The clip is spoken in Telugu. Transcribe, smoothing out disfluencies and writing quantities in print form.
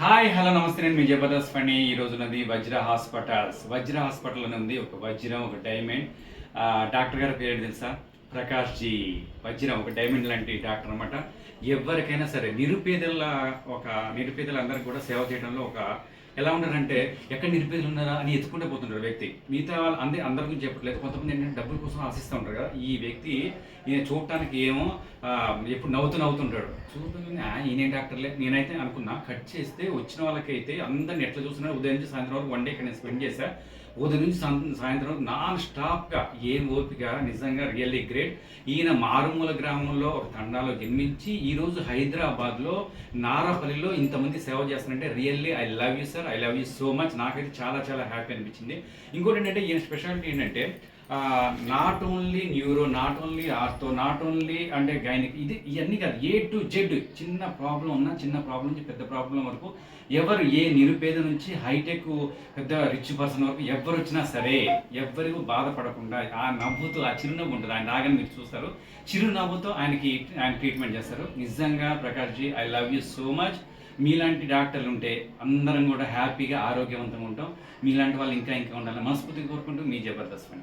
హాయ్ హలో నమస్తే, నేను మీ జబర్దస్త్ ఫణి. ఈ రోజు ఉన్నది వజ్ర హాస్పిటల్లోనే ఉంది. ఒక వజ్రం, ఒక డైమండ్. డాక్టర్ గారి పేరు తెలుసా? ప్రకాష్ జీ. వజ్రం, ఒక డైమండ్ లాంటి డాక్టర్ అనమాట. ఎవరికైనా సరే నిరుపేదలందరికీ కూడా సేవ చేయడంలో ఎలా ఉంటారంటే, ఎక్కడ నిరుపేదలు ఉన్నారా అని ఎత్తుకుంటే పోతుంటారు వ్యక్తి. మిగతా వాళ్ళు అందరి గురించి చెప్పట్లేదు. కొంతమంది ఏంటంటే డబ్బుల కోసం ఆశిస్తూ ఉంటారు కదా. ఈ వ్యక్తి ఈయన చూడటానికి ఏమో ఎప్పుడు నవ్వుతుంటాడు. చూడగానే ఈయన డాక్టర్లే నేనైతే అనుకున్నా. కట్ చేస్తే వచ్చిన వాళ్ళకైతే అందరిని ఎట్లా చూస్తున్నా, ఉదయం నుంచి సాయంత్రం వరకు వన్ డే ఇక్కడ నేను స్పెండ్ చేశా. ఉదయం నుంచి సాయంత్రం వరకు నాన్ స్టాప్గా ఏం ఓపిక, నిజంగా రియల్లీ గ్రేట్. ఈయన మారుమూల గ్రామంలో ఒక తండాలో జన్మించి ఈరోజు హైదరాబాద్లో నారాపల్లిలో ఇంతమంది సేవ చేస్తారంటే really I love you sir, I love you so much. నాకైతే చాలా చాలా హ్యాపీ అనిపించింది. ఇంకోటి ఏంటంటే ఈయన స్పెషాలిటీ ఏంటంటే not only neuro, not only ortho, not only అంటే గైనిక్, ఇవన్నీ కాదు, ఏ టు జెడ్. చిన్న ప్రాబ్లం ఉన్నా, చిన్న ప్రాబ్లం నుంచి పెద్ద ప్రాబ్లం వరకు ఎవరు, ఏ నిరుపేద నుంచి హైటెక్ పెద్ద రిచ్ పర్సన్ వరకు ఎవరు వచ్చినా సరే ఎవ్వరు బాధపడకుండా ఆ నవ్వుతో, ఆ చిరునవ్వు ఉంటుంది ఆయన రాగానే మీరు చూస్తారు. చిరునవ్వుతో ఆయన ట్రీట్మెంట్ చేస్తారు. నిజంగా Prakash ji, I love you so much. మీలాంటి డాక్టర్లు ఉంటే అందరం కూడా హ్యాపీగా ఆరోగ్యవంతంగా ఉంటాం. మీలాంటి వాళ్ళు ఇంకా ఉండాలని మనస్ఫూర్తిగా కోరుకుంటూ మీ జబర్దస్త్.